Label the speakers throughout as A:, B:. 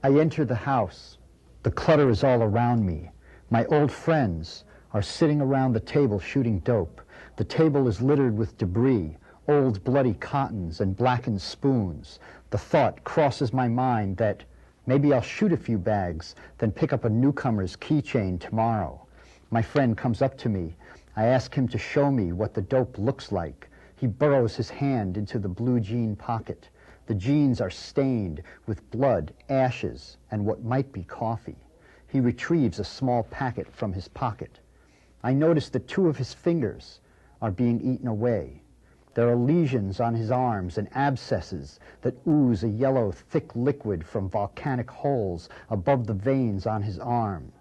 A: I enter the house. The clutter is all around me. My old friends are sitting around the table shooting dope. The table is littered with debris, old bloody cottons and blackened spoons. The thought crosses my mind that maybe I'll shoot a few bags, then pick up a newcomer's keychain tomorrow. My friend comes up to me. I ask him to show me what the dope looks like. He burrows his hand into the blue jean pocket. The jeans are stained with blood, ashes, and what might be coffee. He retrieves a small packet from his pocket. I notice that 2 of his fingers are being eaten away. There are lesions on his arms and abscesses that ooze a yellow, thick liquid from volcanic holes above the veins on his arm.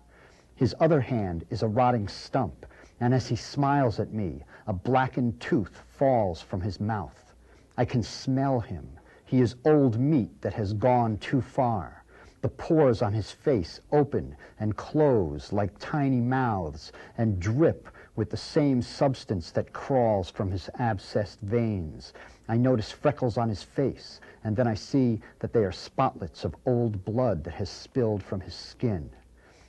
A: His other hand is a rotting stump, and as he smiles at me, a blackened tooth falls from his mouth. I can smell him. He is old meat that has gone too far. The pores on his face open and close like tiny mouths and drip with the same substance that crawls from his abscessed veins. I notice freckles on his face, and then I see that they are spotlets of old blood that has spilled from his skin.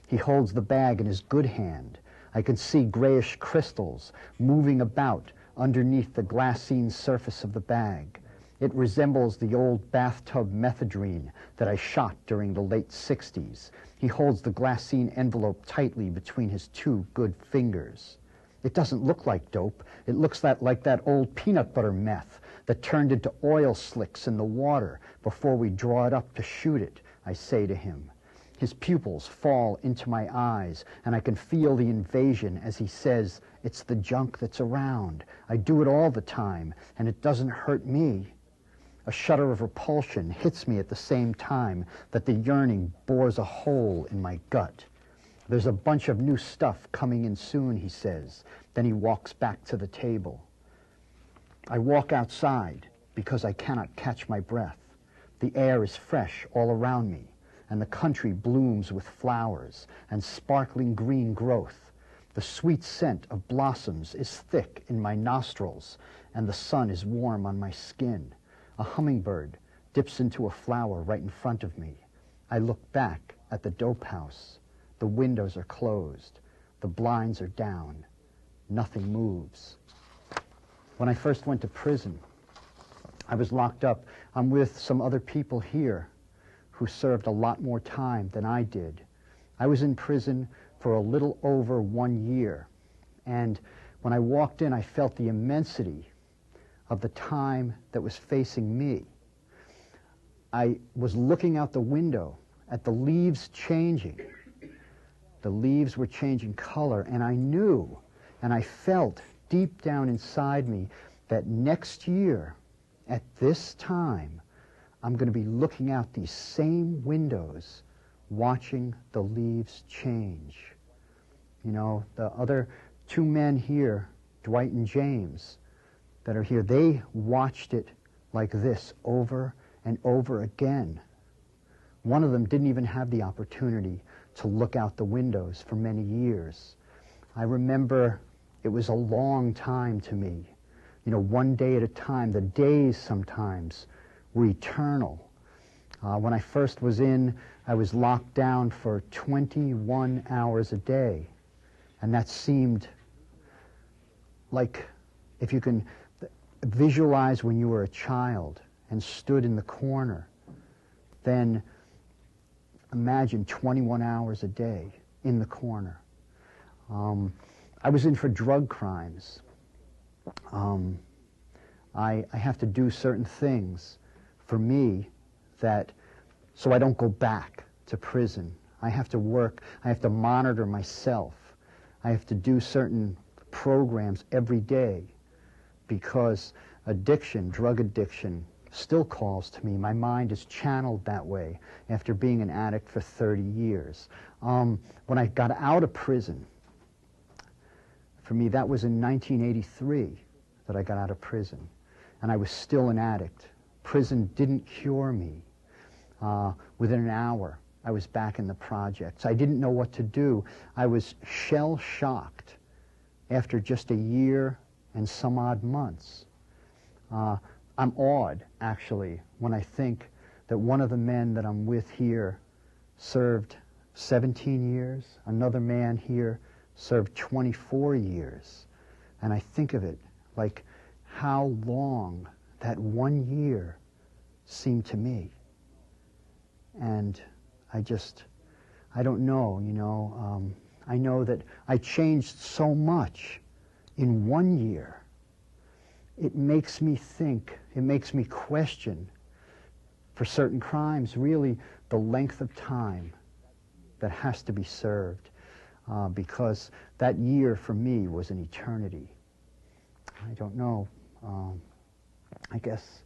A: He holds the bag in his good hand. I can see grayish crystals moving about underneath the glassine surface of the bag. It resembles the old bathtub methadone that I shot during the late 60s. He holds the glassine envelope tightly between his 2 good fingers. It doesn't look like dope. It looks like that old peanut butter meth that turned into oil slicks in the water before we draw it up to shoot it, I say to him. His pupils fall into my eyes, and I can feel the invasion as he says, "It's the junk that's around. I do it all the time, and it doesn't hurt me." A shudder of repulsion hits me at the same time that the yearning bores a hole in my gut. "There's a bunch of new stuff coming in soon," he says. Then he walks back to the table. I walk outside because I cannot catch my breath. The air is fresh all around me, and the country blooms with flowers and sparkling green growth. The sweet scent of blossoms is thick in my nostrils, and the sun is warm on my skin. A hummingbird dips into a flower right in front of me. I look back at the dope house. The windows are closed. The blinds are down. Nothing moves. When I first went to prison, I was locked up. I'm with some other people here who served a lot more time than I did. I was in prison for a little over 1 year. And when I walked in, I felt the immensity of the time that was facing me. I was looking out the window at the leaves changing. The leaves were changing color, and I knew, and I felt deep down inside me that next year, at this time, I'm going to be looking out these same windows, watching the leaves change. You know, the other 2 men here, Dwight and James, that are here, they watched it like this over and over again. One of them didn't even have the opportunity to look out the windows for many years. I remember it was a long time to me. You know, 1 day at a time. The days sometimes were eternal. When I first was in, I was locked down for 21 hours a day. And that seemed like, if you can visualize when you were a child and stood in the corner, then imagine 21 hours a day in the corner. I was in for drug crimes. I have to do certain things for me so I don't go back to prison. I have to work, I have to monitor myself. I have to do certain programs every day, because addiction, drug addiction, still calls to me. My mind is channeled that way after being an addict for 30 years. When I got out of prison, for me, that was in 1983 that I got out of prison, and I was still an addict. Prison didn't cure me. Within an hour, I was back in the projects. I didn't know what to do. I was shell-shocked after just a year and some odd months. I'm awed, actually, when I think that one of the men that I'm with here served 17 years, another man here served 24 years. And I think of it like how long that 1 year seemed to me. And I don't know, you know. I know that I changed so much in 1 year. It makes me think, it makes me question, for certain crimes, really the length of time that has to be served, because that year for me was an eternity. I don't know. I guess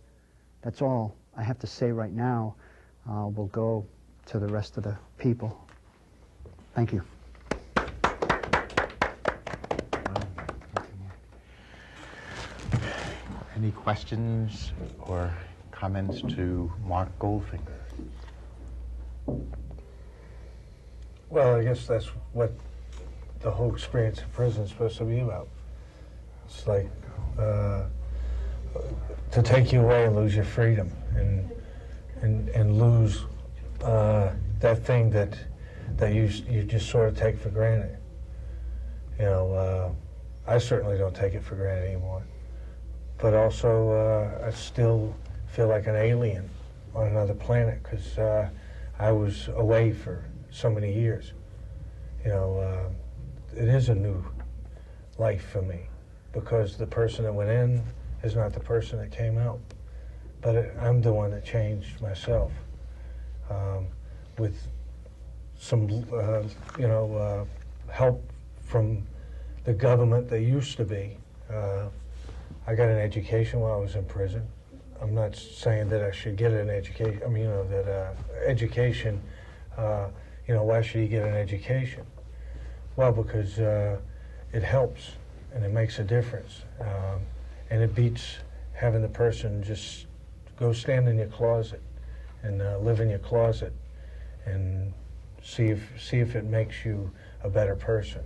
A: that's all I have to say right now. We'll go to the rest of the people. Thank you.
B: Any questions or comments to Mark Goldfinger?
C: Well, I guess that's what the whole experience of prison is supposed to be about. It's like to take you away and lose your freedom and lose that thing that you just sort of take for granted. You know, I certainly don't take it for granted anymore. But also, I still feel like an alien on another planet because I was away for so many years. You know, it is a new life for me because the person that went in is not the person that came out. But I'm the one that changed myself with some, you know, help from the government that used to be. I got an education while I was in prison. I'm not saying that I should get an education. I mean, you know, that education, you know, why should you get an education? Well, because it helps and it makes a difference. And it beats having the person just go stand in your closet and live in your closet and see if it makes you a better person.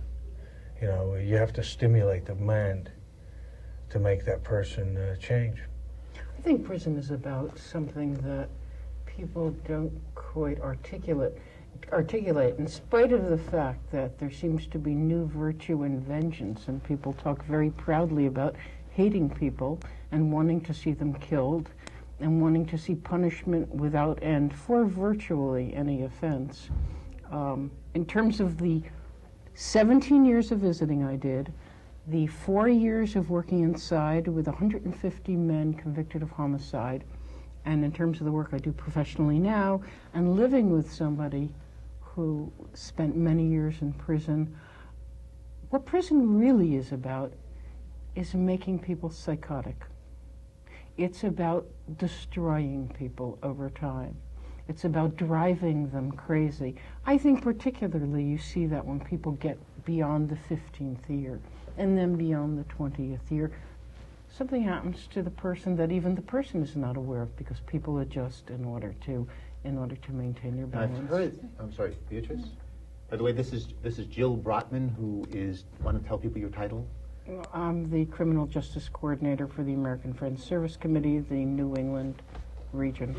C: You know, you have to stimulate the mind to make that person change.
D: I think prison is about something that people don't quite articulate in spite of the fact that there seems to be new virtue and vengeance, and people talk very proudly about hating people and wanting to see them killed and wanting to see punishment without end for virtually any offense. In terms of the 17 years of visiting I did, the 4 years of working inside with 150 men convicted of homicide, and in terms of the work I do professionally now, and living with somebody who spent many years in prison, what prison really is about is making people psychotic. It's about destroying people over time. It's about driving them crazy. I think particularly you see that when people get beyond the 15th year and then beyond the 20th year, something happens to the person that even the person is not aware of because people adjust in order to maintain their balance.
B: I've heard, I'm sorry, Beatriz? By the way, this is Jill Brotman, who is, want to tell people your title?
D: I'm the Criminal Justice Coordinator for the American Friends Service Committee, the New England region.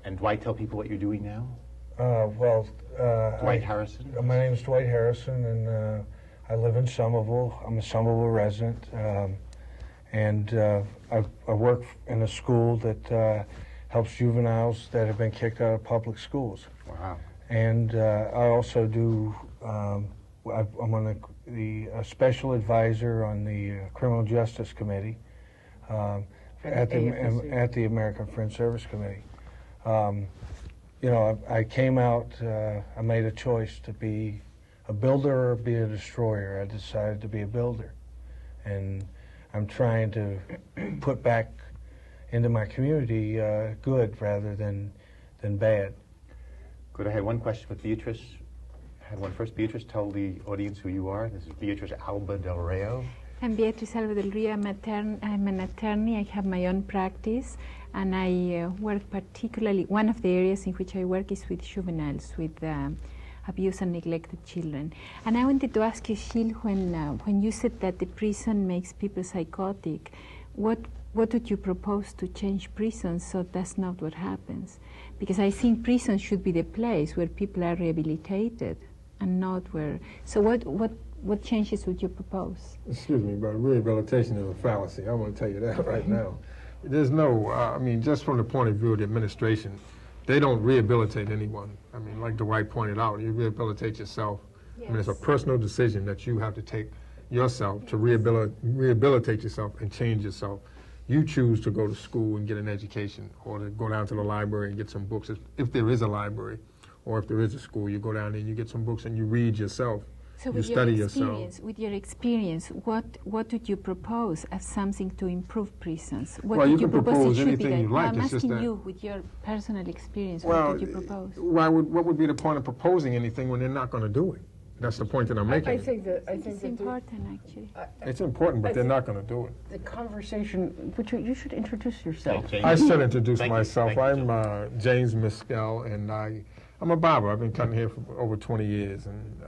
B: And why tell people what you're doing now?
C: Dwight
B: Harrison?
C: My name is Dwight Harrison, and I live in Somerville. I'm a Somerville resident, and I work in a school that helps juveniles that have been kicked out of public schools.
B: Wow.
C: And I also do, I'm on the special advisor on the Criminal Justice Committee at the American Friends Service Committee. You know, I came out, I made a choice to be a builder or be a destroyer. I decided to be a builder. And I'm trying to put back into my community good rather than bad.
B: Good. I had one question with Beatriz. I had one first. Beatriz, tell the audience who you are. This is Beatriz Alba Del Rio.
E: I'm Beatriz Alba Del Rio. I'm an attorney. I have my own practice, and I work particularly, one of the areas in which I work is with juveniles, with abused and neglected children. And I wanted to ask you, Jill, when you said that the prison makes people psychotic, what would you propose to change prisons so that's not what happens? Because I think prisons should be the place where people are rehabilitated and not where. So what changes would you propose?
F: Excuse me, but rehabilitation is a fallacy. I want to tell you that right now. There's no, I mean, just from the point of view of the administration, they don't rehabilitate anyone. I mean, like Dwight pointed out, you rehabilitate yourself. Yes. I mean, it's a personal decision that you have to take yourself to rehabilitate yourself and change yourself. You choose to go to school and get an education, or to go down to the library and get some books, if there is a library, or if there is a school, you go down there and you get some books and you read yourself.
E: So
F: you study yourself.
E: With your experience, what would you propose as something to improve prisons? What
F: well,
E: would
F: you can propose anything you like.
E: I'm
F: it's
E: asking
F: just
E: you, with your personal experience,
F: well,
E: what would you propose?
F: What would be the point of proposing anything when they're not going to do it? That's the point that I'm making.
D: I think
E: it's important, actually.
F: It's important, but they're not going to do it.
D: The conversation, which you should introduce yourself.
F: I should introduce myself. I'm James Mescal, and I'm a barber. I've been cutting hair for over 20 years, and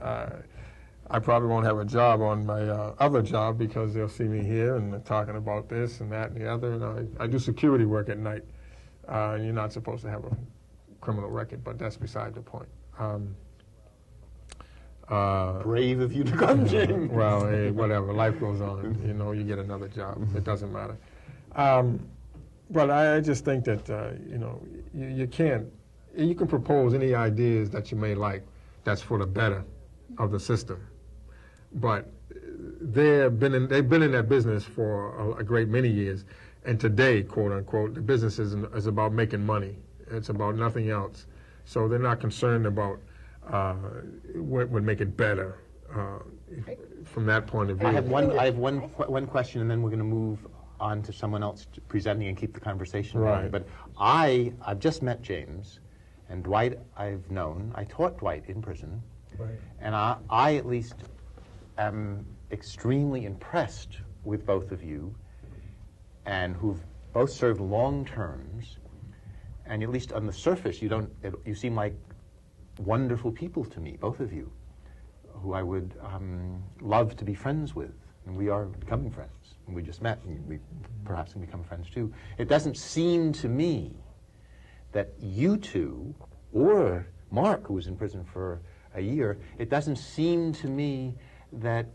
F: I probably won't have a job on my other job because they'll see me here and talking about this and that and the other. And I do security work at night. You're not supposed to have a criminal record, but that's beside the point.
B: Brave of you to come, James.
F: Well, hey, whatever. Life goes on. You know, you get another job. It doesn't matter. But I just think that, you know, you can propose any ideas that you may like that's for the better of the system. But they've been in that business for a great many years. And today, quote unquote, the business is about making money. It's about nothing else. So they're not concerned about what would make it better from that point of view.
B: I have one question, and then we're going to move on to someone else presenting and keep the conversation going. But I've just met James, and Dwight I've known. I taught Dwight in prison, and I at least am extremely impressed with both of you, and who've both served long terms. And at least on the surface, you seem like wonderful people to me, both of you, who I would love to be friends with. And we are becoming friends. And we just met, and we perhaps can become friends too. It doesn't seem to me that you two, or Mark, who was in prison for a year, it doesn't seem to me that,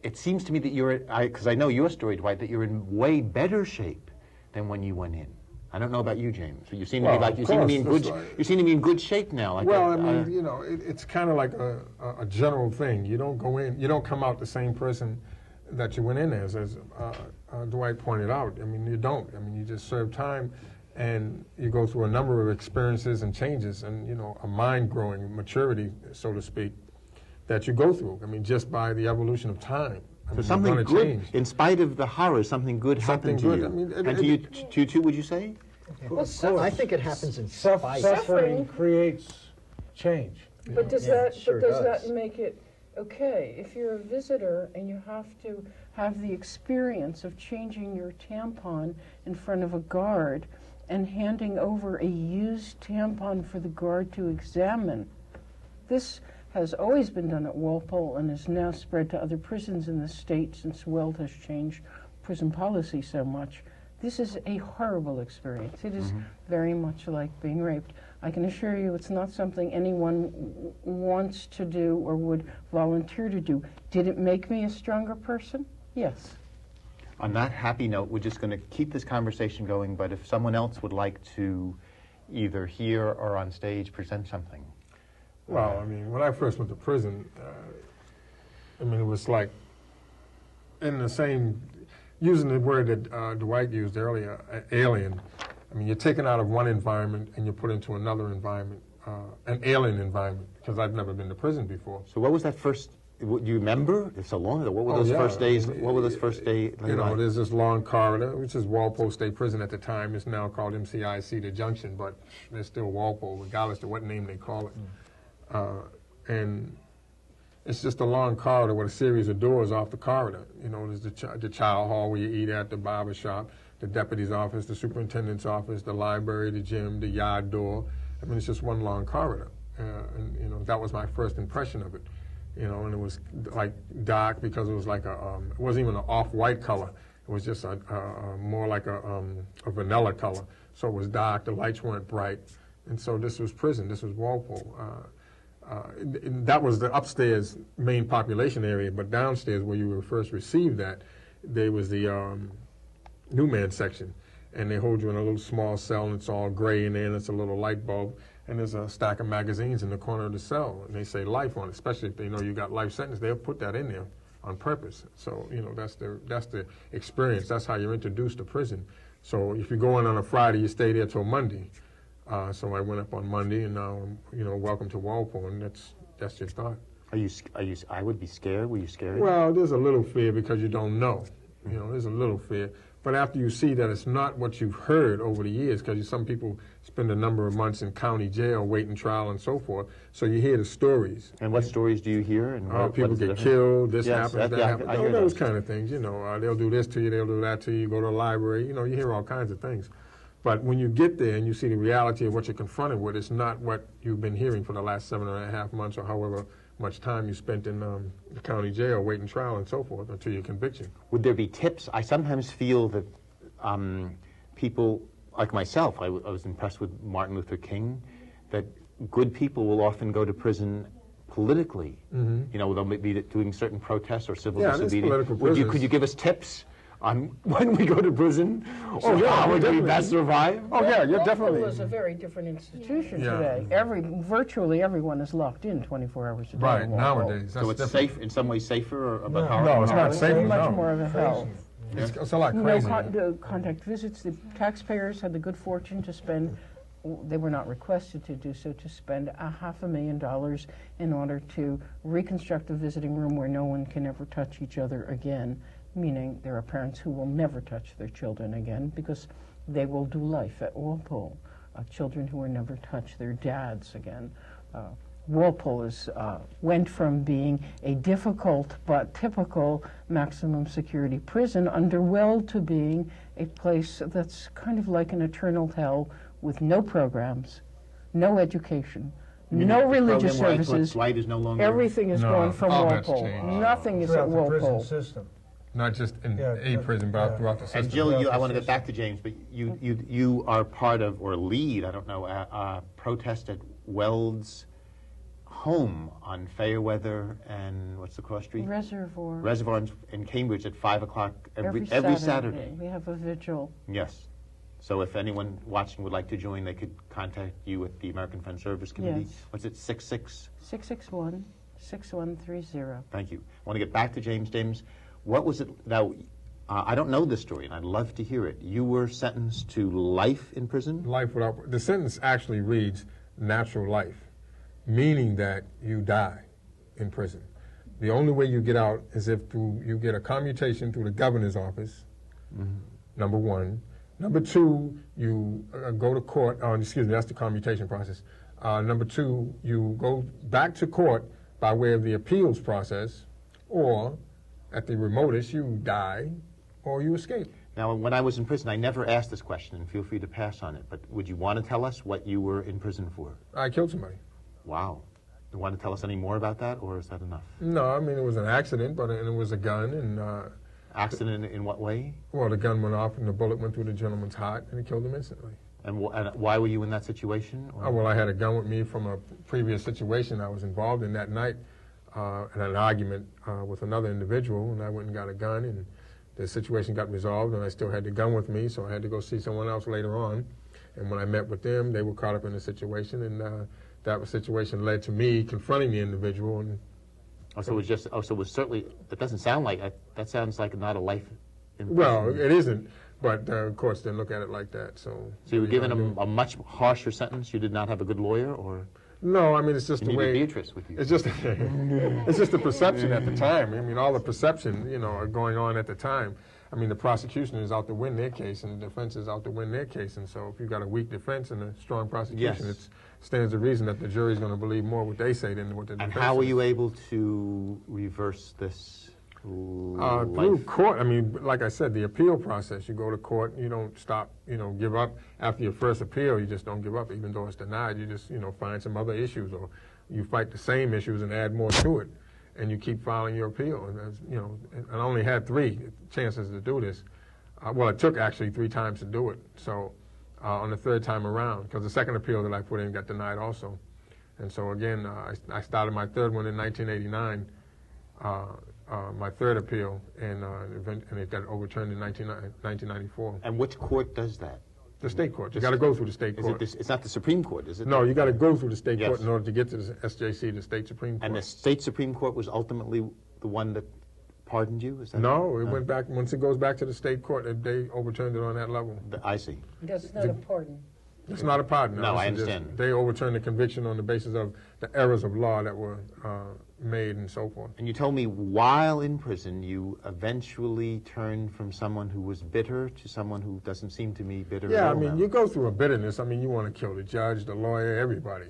B: it seems to me that you're, because I know your story, Dwight, that you're in way better shape than when you went in. I don't know about you, James. You seem to be like you seem to be in good. You seem to be in good shape now. Like
F: well, I mean, you know, it's kind of like a general thing. You don't go in, you don't come out the same person that you went in as Dwight pointed out. I mean, you don't. I mean, you just serve time, and you go through a number of experiences and changes, and you know, a mind growing maturity, so to speak, that you go through. I mean, just by the evolution of time.
B: So something good, in spite of the horror, something good happened to you.
F: I mean,
B: and to you too, would you say?
A: Well, I think it happens in spite.
C: Suffering creates change.
D: But does that make it okay? If you're a visitor and you have to have the experience of changing your tampon in front of a guard and handing over a used tampon for the guard to examine, this has always been done at Walpole and is now spread to other prisons in the state since Weld has changed prison policy so much. This is a horrible experience. It is very much like being raped. I can assure you it's not something anyone wants to do or would volunteer to do. Did it make me a stronger person? Yes.
B: On that happy note, we're just going to keep this conversation going, but if someone else would like to either here or on stage present something.
F: Well, I mean, when I first went to prison, I mean, it was like in the same, using the word that Dwight used earlier, alien. I mean, you're taken out of one environment and you're put into another environment, an alien environment, because I've never been to prison before.
B: So what was that first Do you remember? It's so long ago. What were those first days? What were those first days?
F: You know, there's this long corridor, which is Walpole State Prison at the time. It's now called MCIC, the Junction, but it's still Walpole, regardless of what name they call it. And it's just a long corridor with a series of doors off the corridor. You know, there's the child hall where you eat at, the barber shop, the deputy's office, the superintendent's office, the library, the gym, the yard door. I mean, it's just one long corridor. And, you know, that was my first impression of it. You know, and it was like dark because it was like it wasn't even an off-white color. It was just more like a vanilla color. So it was dark, the lights weren't bright. And so this was prison, this was Walpole. That was the upstairs main population area, but downstairs where you were first received there was the new man section. And they hold you in a little small cell, and it's all gray in there, and it's a little light bulb. And there's a stack of magazines in the corner of the cell, and they say life on it, especially if they know you got life sentence. They'll put that in there on purpose. So, you know, that's the experience. That's how you're introduced to prison. So if you go in on a Friday, you stay there till Monday. So I went up on Monday, and now, you know, welcome to Walpole, and that's your start.
B: I would be scared. Were you scared?
F: Well, there's a little fear because you don't know. You know, there's a little fear. But after you see that it's not what you've heard over the years, because some people spend a number of months in county jail waiting trial and so forth, so you hear the stories.
B: And what stories do you hear? And
F: people get killed, this happens, that happens.
B: I hear
F: those kind of things, you know. They'll do this to you, they'll do that to you, you go to the library, you know, you hear all kinds of things. But when you get there and you see the reality of what you're confronted with, it's not what you've been hearing for the last 7.5 months or however much time you spent in the county jail waiting trial and so forth until your conviction.
B: Would there be tips? I sometimes feel that people like myself, I was impressed with Martin Luther King, that good people will often go to prison politically. You know, they'll be doing certain protests or civil disobedience. Could you give us tips on when we go to prison? How would we best survive?
D: Oh yeah, you're definitely. Walpole is a very different institution today. Virtually everyone is locked in 24 hours a day.
F: Right, nowadays.
B: So it's safe, in some ways safer? Or
F: no, it's not safe.
D: It's much more of a hell.
F: It's a lot crazy.
D: No contact visits. The taxpayers had the good fortune to spend, they were not requested to do so, to spend $500,000 in order to reconstruct a visiting room where no one can ever touch each other again, meaning there are parents who will never touch their children again because they will do life at Walpole. Children who will never touch their dads again. Walpole went from being a difficult but typical maximum security prison under Weld to being a place that's kind of like an eternal hell with no programs, no education, no religious services.
B: Dwight is no longer.
D: Everything is gone from Walpole. Nothing is at Walpole.
C: Prison system.
F: Not just in a prison, but throughout the system.
B: And Jill, I want to get back to James, but you are part of, or lead, I don't know, a protest at Weld's home on Fairweather and what's the cross street? Reservoir in Cambridge at 5 o'clock every Saturday.
D: We have a vigil.
B: Yes. So if anyone watching would like to join, they could contact you at the American Friends Service Committee.
D: Yes.
B: What's it,
D: 661-6130.
B: Thank you. I want to get back to James. James, what was it? Now, I don't know this story, and I'd love to hear it. You were sentenced to life in prison?
F: Life without... The sentence actually reads natural life, meaning that you die in prison. The only way you get out is if you get a commutation through the governor's office, number one. Number two, you go to court. Excuse me, that's the commutation process. Number two, you go back to court by way of the appeals process, or at the remotest, you die or you escape.
B: Now, when I was in prison, I never asked this question, and feel free to pass on it, but would you want to tell us what you were in prison for?
F: I killed somebody.
B: Wow. Do you want to tell us any more about that, or is that enough?
F: No, I mean, it was an accident, but it was a gun. And
B: accident in what way?
F: Well, the gun went off, and the bullet went through the gentleman's heart, and it killed him instantly.
B: And why were you in that situation?
F: Well, I had a gun with me from a previous situation I was involved in that night, and an argument with another individual, and I went and got a gun, and the situation got resolved, and I still had the gun with me, so I had to go see someone else later on. And when I met with them, they were caught up in the situation, and that situation led to me confronting the individual. And
B: so it was certainly, that doesn't sound like, that sounds like not a life in prison.
F: Well, it isn't, but of course they look at it like that. So
B: you were given a much harsher sentence? You did not have a good lawyer, or?
F: No, I mean, it's just
B: You
F: the
B: needed
F: way.
B: Beatrice with you.
F: It's just, it's just the perception at the time. I mean, all the perception, are going on at the time. I mean, the prosecution is out to win their case, and the defense is out to win their case. And so, if you've got a weak defense and a strong prosecution,
B: Yes.
F: it stands to reason that the jury's going to believe more what they say than what the defense.
B: And how were
F: says.
B: you able to reverse this?
F: Through court. I mean, like I said, the appeal process. You go to court. You don't stop. Give up after your first appeal. You just don't give up, even though it's denied. You just find some other issues, or you fight the same issues and add more to it, and you keep filing your appeal. And and I only had 3 chances to do this. Well, it took actually 3 times to do it. So on the 3rd time around, because the second appeal that I put in got denied also, and so again, I started my 3rd one in 1989. My 3rd appeal, and it got overturned in 1994.
B: And which court does that?
F: The state court. You got to go through the state court.
B: It's not the Supreme Court, is it?
F: No, you got to go through the state
B: Yes.
F: court in order to get to the SJC, the state Supreme Court.
B: And the state Supreme Court was ultimately the one that pardoned you? Is that
F: No, it went back. Once it goes back to the state court, they overturned it on that level.
B: I see.
D: That's not a pardon.
F: It's not a pardon.
B: No, I
F: It's just-
B: understand.
F: They overturned the conviction on the basis of the errors of law that were made and so forth.
B: And you told me while in prison, you eventually turned from someone who was bitter to someone who doesn't seem to me bitter at
F: Yeah, I
B: all
F: mean,
B: now.
F: you go through a bitterness. I mean, you want to kill the judge, the lawyer, everybody,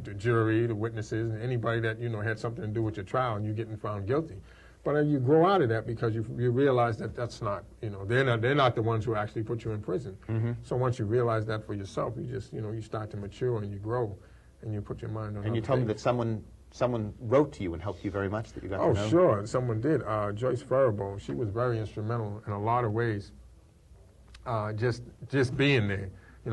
F: the jury, the witnesses, and anybody that, had something to do with your trial and you're getting found guilty. But you grow out of that because you realize that that's not, they're not the ones who actually put you in prison. So once you realize that for yourself, you just, you start to mature and you grow and you put your mind on
B: And you
F: other
B: told me
F: things.
B: that someone wrote to you and helped you very much, that you got to know.
F: Oh, sure. Someone did. Joyce Faribault, she was very instrumental in a lot of ways. Just being there,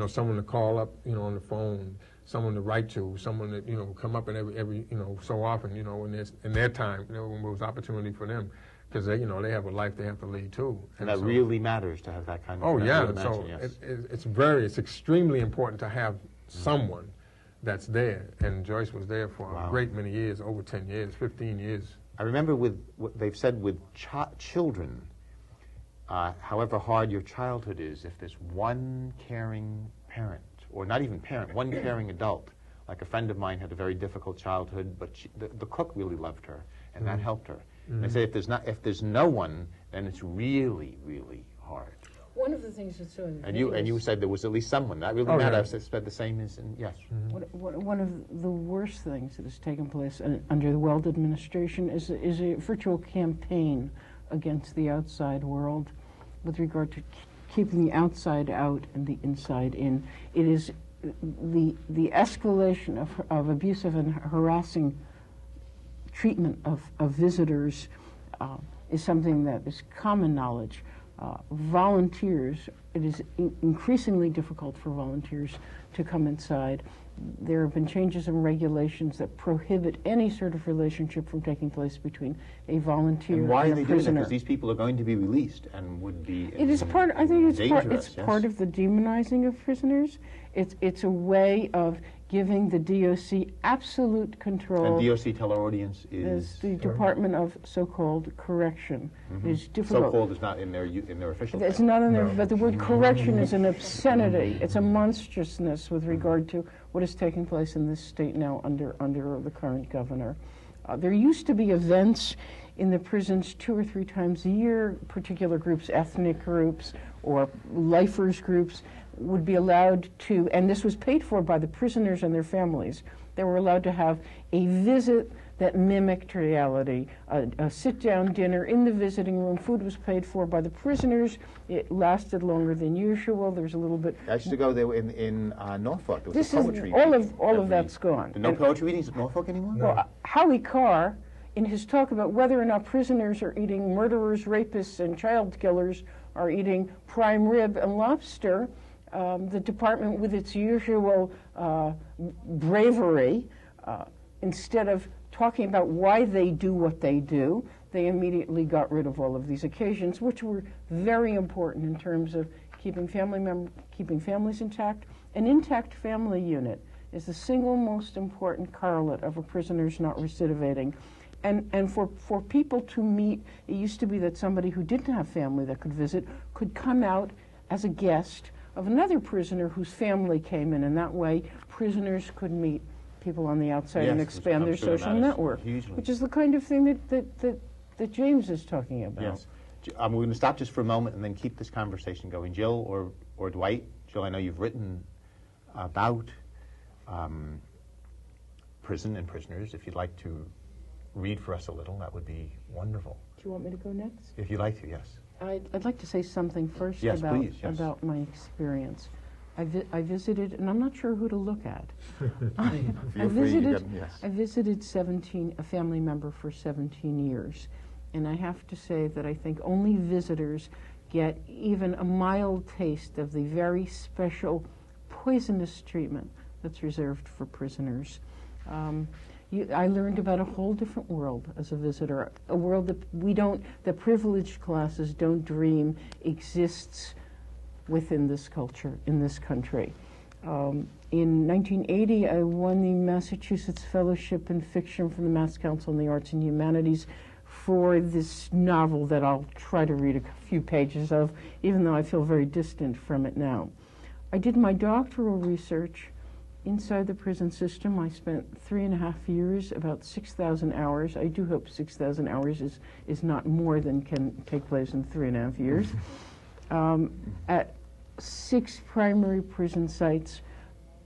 F: someone to call up, on the phone, someone to write to, someone that, come up in every so often, in their time, when there was opportunity for them. Because they have a life they have to lead too.
B: And that
F: so,
B: really matters to have that kind of...
F: Oh,
B: I
F: yeah.
B: would
F: So
B: imagine, yes.
F: it's extremely important to have someone that's there. And Joyce was there for a great many years, over 10 years, 15 years.
B: I remember with what they've said with children, however hard your childhood is, if there's one caring parent, or not even parent, one caring adult, like a friend of mine had a very difficult childhood, but the cook really loved her, and that helped her. And they say if there's no one, then it's really, really hard.
D: One of the things that's so
B: And you said there was at least someone. That really matters. I said the same as in, yes.
D: One of the worst things that has taken place under the Weld administration is a virtual campaign against the outside world with regard to keeping the outside out and the inside in. It is the escalation of abusive and harassing treatment of visitors is something that is common knowledge. Volunteers, it is increasingly difficult for volunteers to come inside. There have been changes in regulations that prohibit any sort of relationship from taking place between a volunteer
B: And why are
D: and
B: they
D: a
B: doing that?
D: prisoner.
B: Because these people are going to be released and would be...
D: It is part. I think it's
B: dangerous,
D: part of the demonizing of prisoners. It's a way of giving the DOC absolute control.
B: And DOC, tell our audience, is...
D: the Department of so-called Correction. It's difficult.
B: So-called is not in their official
D: It's
B: title.
D: not in there, but the word correction is an obscenity. It's a monstrousness with regard to what is taking place in this state now under the current governor. There used to be events in the prisons 2 or 3 times a year. Particular groups, ethnic groups or lifers groups, would be allowed to, and this was paid for by the prisoners and their families. They were allowed to have a visit that mimicked reality, a sit-down dinner in the visiting room. Food was paid for by the prisoners. It lasted longer than usual. There was a little bit.
B: I used to go there in Norfolk. There was
D: This
B: a
D: is
B: poetry
D: all
B: reading
D: of that's gone.
B: No
D: And-
B: poetry readings at Norfolk anymore?
D: Well, Howie Carr, in his talk about whether or not prisoners are eating, murderers, rapists, and child killers are eating prime rib and lobster, the department, with its usual bravery, instead of talking about why they do what they do, they immediately got rid of all of these occasions, which were very important in terms of keeping families intact. An intact family unit is the single most important correlate of a prisoner's not recidivating. And for people to meet, it used to be that somebody who didn't have family that could visit could come out as a guest of another prisoner whose family came in, and that way prisoners could meet people on the outside and
B: Yes,
D: expand
B: I'm
D: their
B: sure that
D: social
B: matters
D: network,
B: hugely.
D: which is the kind of thing that James is talking about.
B: Yes. We're going to stop just for a moment and then keep this conversation going. Jill or Dwight? Jill, I know you've written about prison and prisoners. If you'd like to read for us a little, that would be wonderful.
D: Do you want me to go next?
B: If you'd like to, yes.
D: I'd like to say something first
B: Yes,
D: about,
B: please, yes.
D: about my experience. I visited, and I'm not sure who to look at.
B: Feel free, you can- yes.
D: I visited a family member for 17 years. And I have to say that I think only visitors get even a mild taste of the very special poisonous treatment that's reserved for prisoners. I learned about a whole different world as a visitor, a world that the privileged classes don't dream exists within this culture, in this country. In 1980, I won the Massachusetts Fellowship in Fiction from the Mass Council on the Arts and Humanities for this novel that I'll try to read a few pages of, even though I feel very distant from it now. I did my doctoral research inside the prison system. I spent 3.5 years, about 6,000 hours. I do hope 6,000 hours is not more than can take place in 3.5 years. At 6 primary prison sites,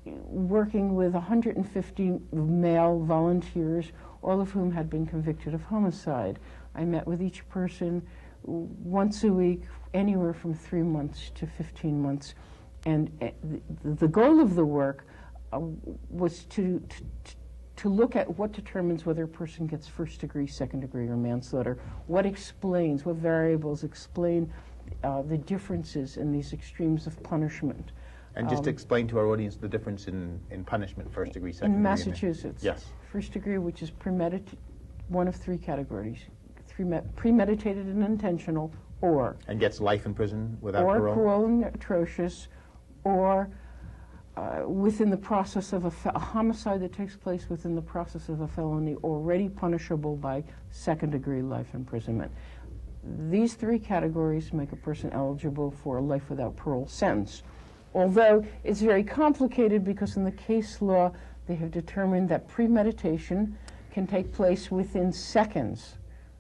D: working with 150 male volunteers, all of whom had been convicted of homicide. I met with each person once a week, anywhere from 3 months to 15 months. And the goal of the work was to look at what determines whether a person gets first degree, second degree, or manslaughter. What variables explain the differences in these extremes of punishment.
B: And just explain to our audience the difference in punishment, first degree, second degree.
D: In Massachusetts,
B: yes.
D: First degree, which is premeditated, one of 3 categories, premeditated and intentional, or...
B: And gets life in prison without
D: or
B: parole?
D: Or cruel and atrocious, or within the process of a homicide that takes place within the process of a felony already punishable by second degree life imprisonment. These 3 categories make a person eligible for a life without parole sentence. Although it's very complicated because in the case law they have determined that premeditation can take place within seconds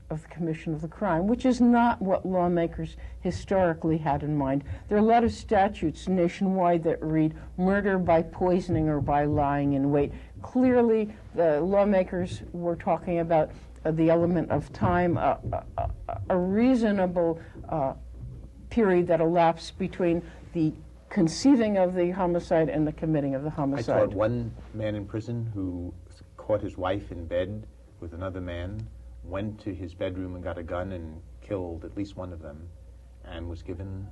D: of the commission of the crime, which is not what lawmakers historically had in mind. There are a lot of statutes nationwide that read murder by poisoning or by lying in wait. Clearly, the lawmakers were talking about the element of time, a reasonable period that elapsed between the conceiving of the homicide and the committing of the homicide.
B: I taught one man in prison who caught his wife in bed with another man, went to his bedroom and got a gun and killed at least one of them, and was given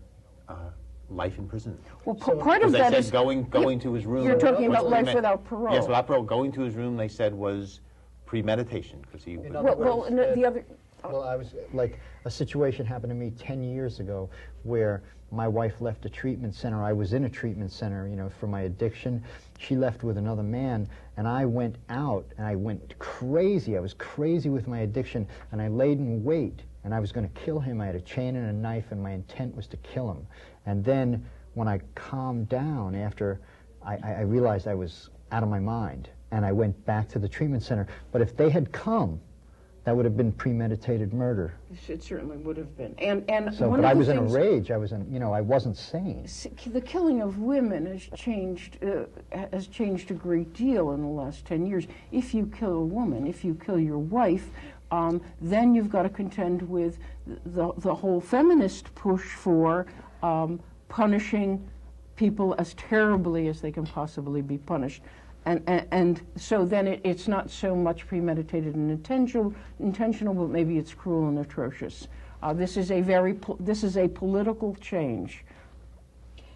B: life in prison.
D: Well, part of that is
B: going to his room.
D: You're talking about life without parole.
B: Yes, without parole. Going to his room, they said, was premeditation because he.
A: Well, I was like a situation happened to me 10 years ago where my wife left a treatment center. I was in a treatment center, you know, for my addiction. She left with another man, and I went out, and I went crazy. I was crazy with my addiction, and I laid in wait, and I was going to kill him. I had a chain and a knife, and my intent was to kill him. And then when I calmed down after I realized I was out of my mind, and I went back to the treatment center. But if they had come, that would have been premeditated murder.
D: It certainly would have been.
A: But I was in a rage. I wasn't sane.
D: The killing of women has changed a great deal in the last 10 years. If you kill a woman, if you kill your wife, then you've got to contend with the whole feminist push for punishing people as terribly as they can possibly be punished. And so then it's not so much premeditated and intentional, but maybe it's cruel and atrocious. This is a political change.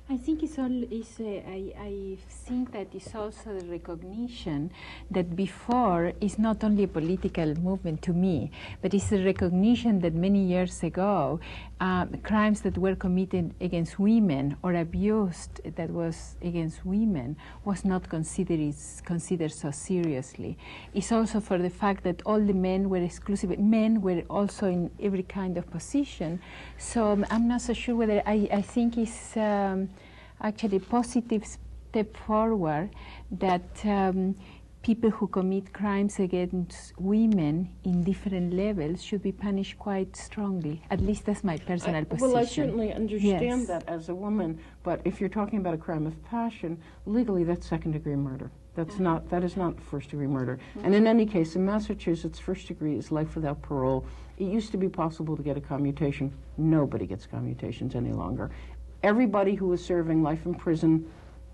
E: I think I think that it's also the recognition that before is not only a political movement to me, but it's the recognition that many years ago, crimes that were committed against women or abused that was against women was not considered so seriously. It's also for the fact that all the men were exclusive. Men were also in every kind of position. So I'm not so sure whether I think it's actually a positive step forward that people who commit crimes against women in different levels should be punished quite strongly. At least that's my personal position.
D: Well, I certainly understand
E: Yes.
D: that as a woman, but if you're talking about a crime of passion, legally that's second-degree murder. That is not first-degree murder. And in any case, in Massachusetts, first degree is life without parole. It used to be possible to get a commutation. Nobody gets commutations any longer. Everybody who is serving life in prison,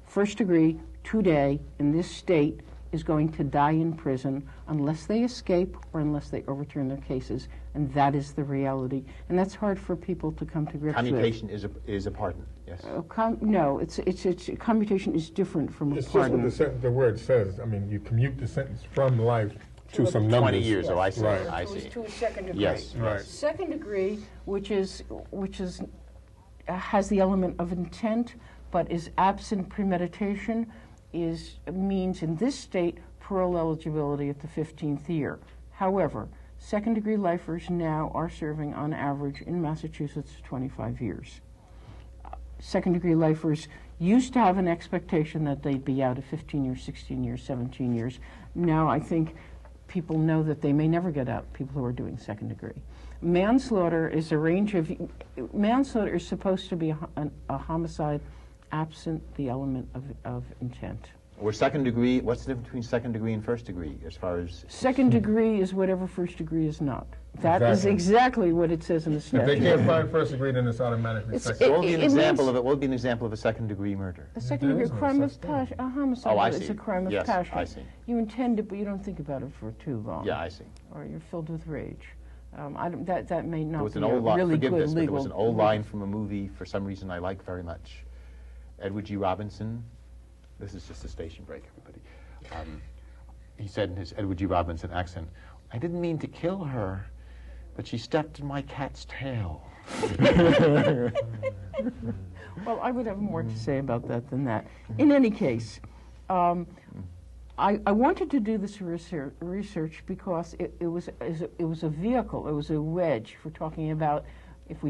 D: first degree, today, in this state, is going to die in prison unless they escape or unless they overturn their cases, and that is the reality. And that's hard for people to come to grips with.
B: Commutation is a pardon, yes.
D: No, it's commutation is different from a
F: It's just
D: pardon.
F: what the word says. I mean, you commute the sentence from life to some numbers.
B: 20 years, oh, I see,
F: Right.
B: I see.
D: To a second degree.
B: Yes,
F: Right.
D: Second degree, which has the element of intent, but is absent premeditation, means in this state parole eligibility at the 15th year. However, second-degree lifers now are serving on average in Massachusetts 25 years. Second-degree lifers used to have an expectation that they'd be out at 15 years, 16 years, 17 years. Now I think people know that they may never get out, people who are doing second degree. Manslaughter is a range of, manslaughter is supposed to be a homicide absent the element of intent.
B: Or second degree, what's the difference between second degree and first degree as far as...
D: Second degree is whatever first degree is not. That is
F: Exactly.
D: exactly what it says in the
F: If they
D: statute.
F: can't find first degree, then it's automatically second.
B: So what would be an
D: It
B: example
D: means-
B: of it? What would be an example of a second degree murder?
D: A second
F: There
D: degree
F: is no
D: crime
F: such
D: of
F: thing.
D: passion, a homicide
B: Oh, I
D: is
B: see.
D: a crime of
B: Yes,
D: passion.
B: I see.
D: You intend it, but you don't think about it for too long.
B: Yeah, I see.
D: Or you're filled with rage. That may
B: There
D: not
B: was
D: be
B: an
D: a
B: old line,
D: really
B: forgive
D: good
B: this, but there
D: legal.
B: was an old line from a movie, for some reason I like very much. Edward G. Robinson, this is just a station break, everybody. He said in his Edward G. Robinson accent, "I didn't mean to kill her, but she stepped in my cat's tail."
D: Well, I would have more to say about that than that. In any case, I wanted to do this research because it was a vehicle, it was a wedge for talking about, if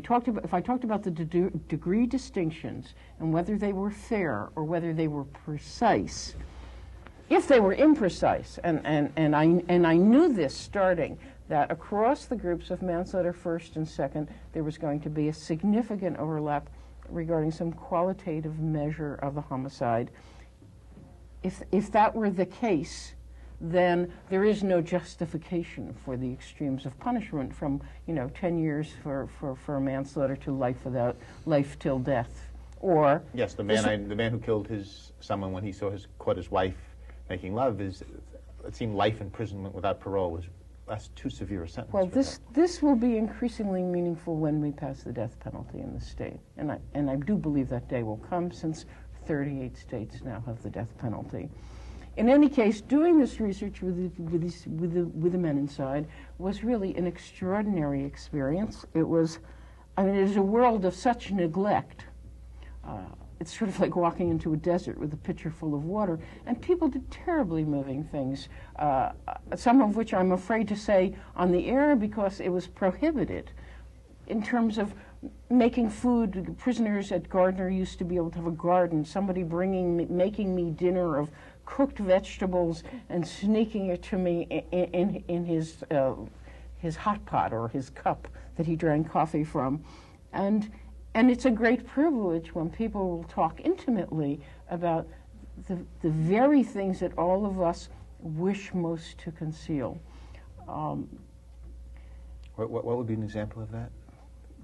D: I talked about the degree distinctions and whether they were fair or whether they were precise. If they were imprecise, and I knew this starting, that across the groups of manslaughter first and second, there was going to be a significant overlap regarding some qualitative measure of the homicide. If that were the case, then there is no justification for the extremes of punishment from 10 years for manslaughter to life till death, or
B: Yes, the man who killed someone when he caught his wife making love, it seemed life imprisonment without parole that's too severe a sentence.
D: well,
B: for
D: this will be increasingly meaningful when we pass the death penalty in the state, and I do believe that day will come, since 38 states now have the death penalty. In any case, doing this research with the men inside was really an extraordinary experience. It is a world of such neglect. It's sort of like walking into a desert with a pitcher full of water, and people did terribly moving things, some of which I'm afraid to say on the air because it was prohibited. In terms of making food, prisoners at Gardner used to be able to have a garden, somebody making me dinner of cooked vegetables and sneaking it to me in his hot pot or his cup that he drank coffee from. And it's a great privilege when people will talk intimately about the very things that all of us wish most to conceal.
B: What would be an example of that?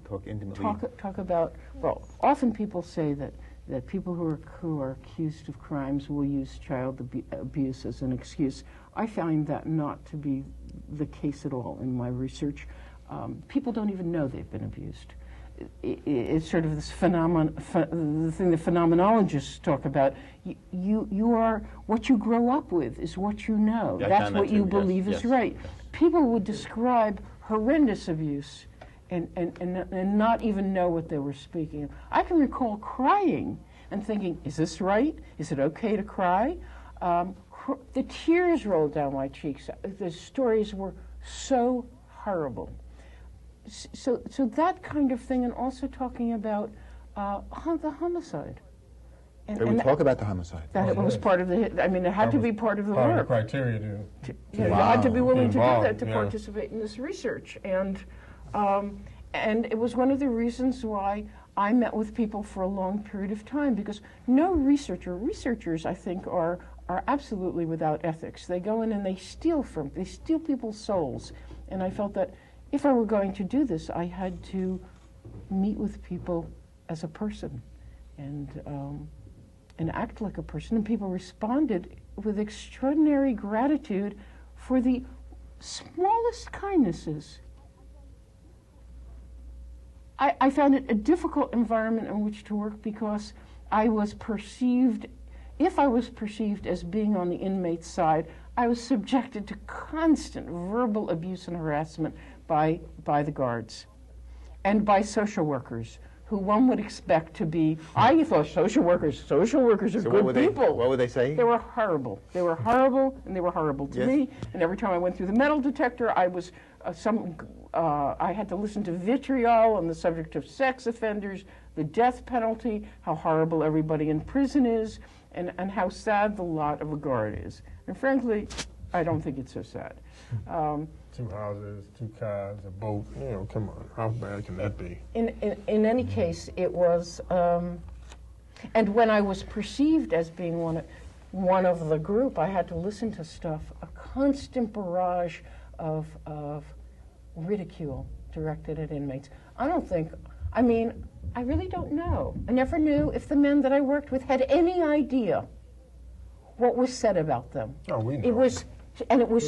B: Talk intimately.
D: Talk about, well, often people say that people who are accused of crimes will use child abuse as an excuse. I find that not to be the case at all in my research. People don't even know they've been abused. It's sort of this phenomenon, the thing the phenomenologists talk about. You are, what you grow up with is what you know.
B: Yeah,
D: That's what you
B: yes,
D: believe
B: yes,
D: is right.
B: yes.
D: People would describe horrendous abuse and not even know what they were speaking of. I can recall crying and thinking, is this right? Is it okay to cry? The tears rolled down my cheeks. The stories were so horrible. So that kind of thing, and also talking about the homicide. And,
B: They would talk about the homicide.
D: That it was part of the, I mean, it had to be part of the
F: Part of the
D: work.
F: criteria
D: You had to be willing to do
F: Involved,
D: that to participate in this research. And it was one of the reasons why I met with people for a long period of time, because no researchers, I think, are absolutely without ethics. They go in and they steal people's souls. And I felt that if I were going to do this, I had to meet with people as a person and act like a person. And people responded with extraordinary gratitude for the smallest kindnesses. I found it a difficult environment in which to work because if I was perceived as being on the inmate's side, I was subjected to constant verbal abuse and harassment by the guards and by social workers, who one would expect to be. I thought social workers are good people.
B: What would they say?
D: They were horrible. They were horrible, and they were horrible to me. And every time I went through the metal detector, I had to listen to vitriol on the subject of sex offenders, the death penalty, how horrible everybody in prison is, and how sad the lot of a guard is. And frankly, I don't think it's so sad.
F: 2 houses, 2 cars, a boat. You know, come on, how bad can that be?
D: In any case, it was, and when I was perceived as being one of the group, I had to listen to stuff, a constant barrage of ridicule directed at inmates. I really don't know. I never knew if the men that I worked with had any idea what was said about them.
F: Oh, we know.
D: It was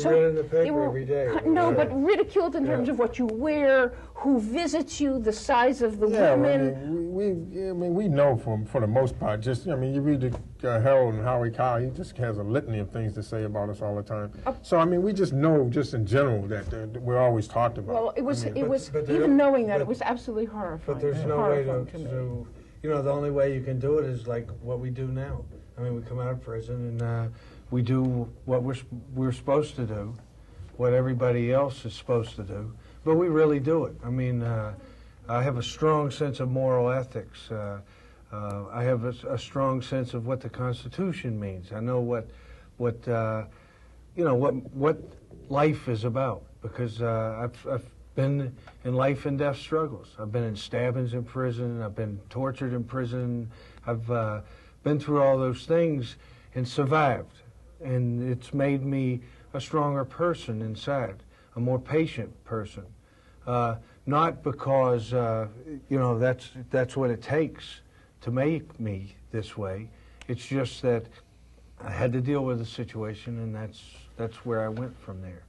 D: so.
C: Read in the paper
D: they were,
C: every day.
D: No, but ridiculed in terms of what you wear, who visits you, the size of the women.
F: We know for the most part. You read the Herald and Howie Carr. He just has a litany of things to say about us all the time. So we just know, just in general, that we're always talked about.
D: Well, it was even knowing that, it was absolutely horrifying.
C: But there's no way to the only way you can do it is like what we do now. We come out of prison and we do what we're supposed to do, what everybody else is supposed to do, but we really do it. I have a strong sense of moral ethics. I have a strong sense of what the Constitution means. I know what life is about, because I've been in life and death struggles. I've been in stabbings in prison. I've been tortured in prison. I've been through all those things and survived. And it's made me a stronger person inside, a more patient person. Not because, that's what it takes to make me this way. It's just that I had to deal with the situation, and that's where I went from there.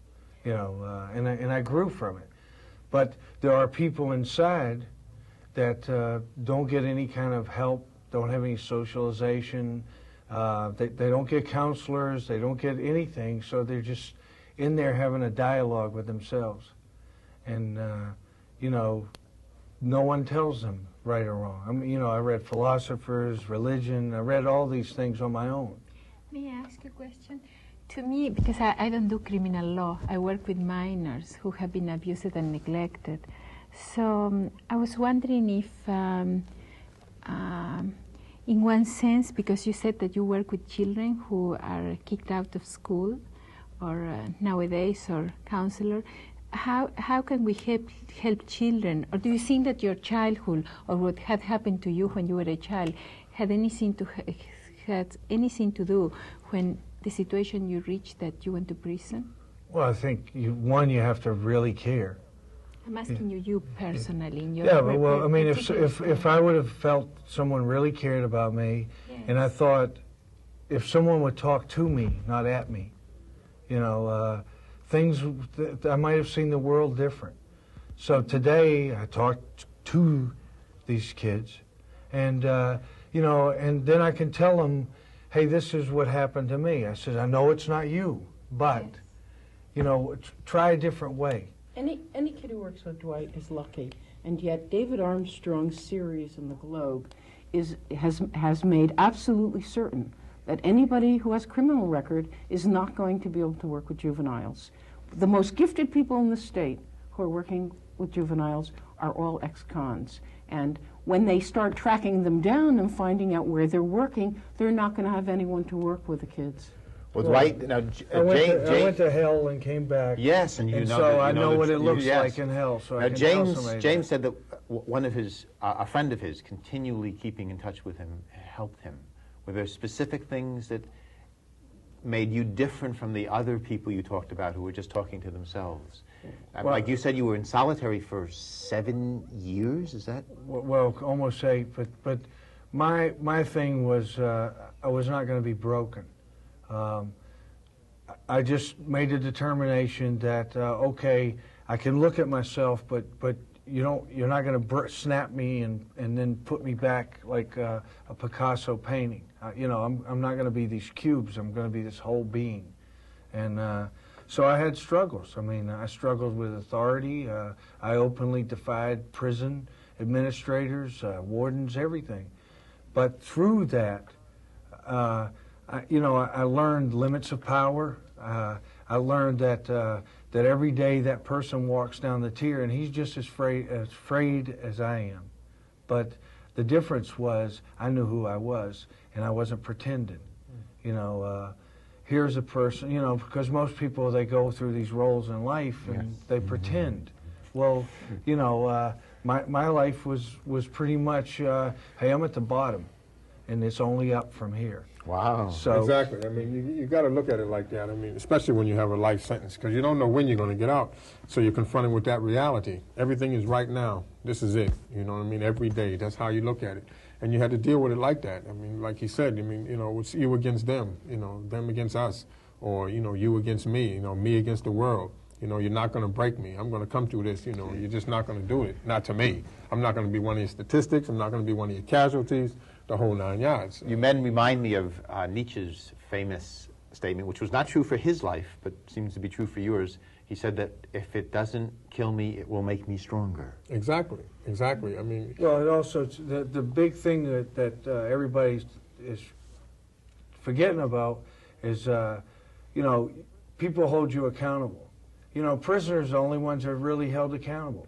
C: And I grew from it. But there are people inside that don't get any kind of help, don't have any socialization. They don't get counselors, they don't get anything, so they're just in there having a dialogue with themselves. And, no one tells them right or wrong. I read philosophers, religion, I read all these things on my own.
E: May I ask you a question? To me, because I don't do criminal law, I work with minors who have been abused and neglected. So I was wondering if, in one sense, because you said that you work with children who are kicked out of school, or nowadays, or counselor, how can we help children? Or do you think that your childhood, or what had happened to you when you were a child, had anything to do when the situation you reached that you went to prison?
C: Well, I think you have to really care.
E: I'm asking you personally. In your
C: if I would have felt someone really cared about me,
E: yes.
C: And I thought if someone would talk to me, not at me, things I might have seen the world different. So today I talked to these kids, and and then I can tell them, hey, this is what happened to me. I said, I know it's not you, but try a different way.
D: Any kid who works with Dwight is lucky, and yet David Armstrong's series in the Globe has made absolutely certain that anybody who has a criminal record is not going to be able to work with juveniles. The most gifted people in the state who are working with juveniles are all ex-cons, And when they start tracking them down and finding out where they're working, they're not going to have anyone to work with the kids.
B: Well, Dwight, now,
C: I went to hell and came back.
B: Yes, and you know.
C: So I know what it looks like in hell. So
B: now,
C: I can tell somebody
B: James said that one of his, a friend of his, continually keeping in touch with him, helped him. Were there specific things that made you different from the other people you talked about who were just talking to themselves?
C: Well,
B: like you said, you were in solitary for 7 years. Is that?
C: Well, almost 8. But my thing was I was not going to be broken. I just made a determination that okay, I can look at myself, but you're not going to snap me and then put me back like a Picasso painting. I'm not going to be these cubes. I'm going to be this whole being, and so I had struggles. I mean, I struggled with authority. I openly defied prison administrators, wardens, everything. But through that, I learned limits of power. I learned that every day that person walks down the tier and he's just as afraid as I am. But the difference was I knew who I was and I wasn't pretending. Here's a person, because most people, they go through these roles in life and they pretend. Well, my life was pretty much, hey, I'm at the bottom and it's only up from here.
B: Wow.
C: So
F: exactly. I mean, you got to look at it like that. I mean, especially when you have a life sentence, because you don't know when you're going to get out. So you're confronted with that reality. Everything is right now. This is it. You know what I mean? Every day. That's how you look at it. And you had to deal with it like that. I mean, like he said, it's you against them, them against us, or, you against me, me against the world. You're not going to break me. I'm going to come through this, you're just not going to do it. Not to me. I'm not going to be one of your statistics. I'm not going to be one of your casualties, the whole 9 yards.
B: You men remind me of Nietzsche's famous statement, which was not true for his life, but seems to be true for yours. He said that if it doesn't kill me, it will make me stronger.
F: Exactly. I mean...
C: Well, it also, the big thing that everybody is forgetting about is, people hold you accountable. Prisoners are the only ones that are really held accountable.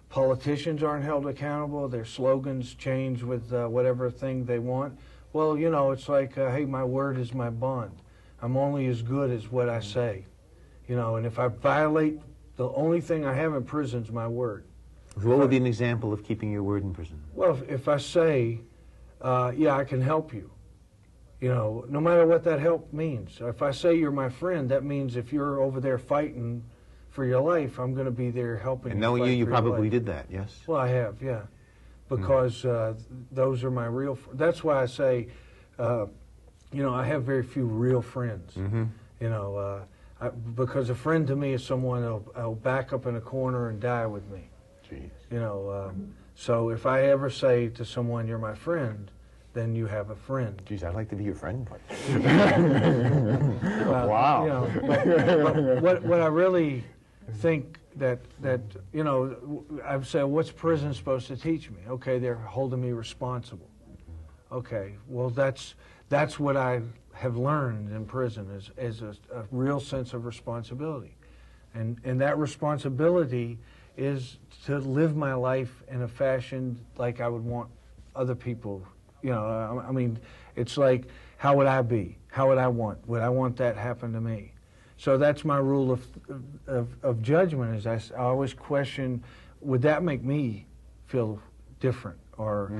C: Politicians aren't held accountable. Their slogans change with whatever thing they want. Well, it's like, hey, my word is my bond. I'm only as good as what I say. And if I violate, the only thing I have in prison is my word.
B: What would be an example of keeping your word in prison?
C: Well, if I say, yeah, I can help you, no matter what that help means. If I say you're my friend, that means if you're over there fighting for your life, I'm going to be there helping you.
B: And knowing you probably did that, yes?
C: Well, I have, yeah. Because those are my real friends. That's why I say, I have very few real friends. Because a friend to me is someone that'll back up in a corner and die with me.
B: Jeez.
C: So if I ever say to someone, you're my friend, then you have a friend.
B: Geez, I'd like to be your friend.
C: Well,
B: wow.
C: But what I really think that I've said, what's prison supposed to teach me? Okay, they're holding me responsible. Okay, well, that's what I have learned in prison is a real sense of responsibility. And that responsibility is to live my life in a fashion like I would want other people. I mean, it's like, how would I be? How would I want? Would I want that happen to me? So that's my rule of judgment, is I always question, would that make me feel different or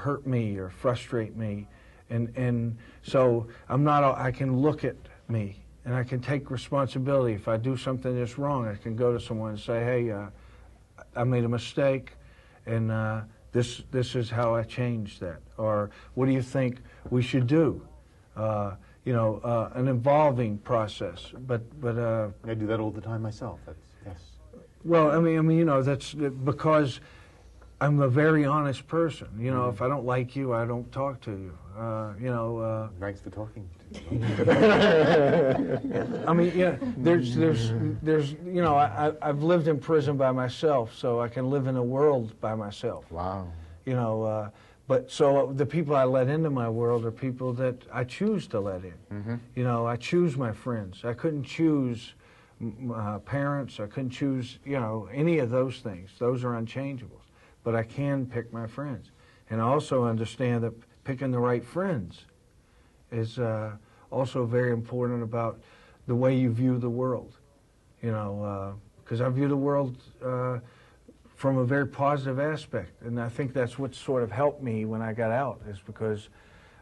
C: hurt me or frustrate me? And so I can look at me and I can take responsibility. If I do something that's wrong, I can go to someone and say, hey, I made a mistake, and this is how I changed that. Or what do you think we should do? An evolving process. But
B: I do that all the time myself. Yes.
C: Well, I mean, that's because I'm a very honest person. If I don't like you, I don't talk to you.
B: Thanks for talking.
C: I mean, yeah. There's. I've lived in prison by myself, so I can live in a world by myself.
B: Wow.
C: But so the people I let into my world are people that I choose to let in. I choose my friends. I couldn't choose parents. I couldn't choose, any of those things. Those are unchangeables. but I can pick my friends. And I also understand that picking the right friends is also very important about the way you view the world. You know, because I view the world from a very positive aspect, and I think that's what sort of helped me when I got out, is because,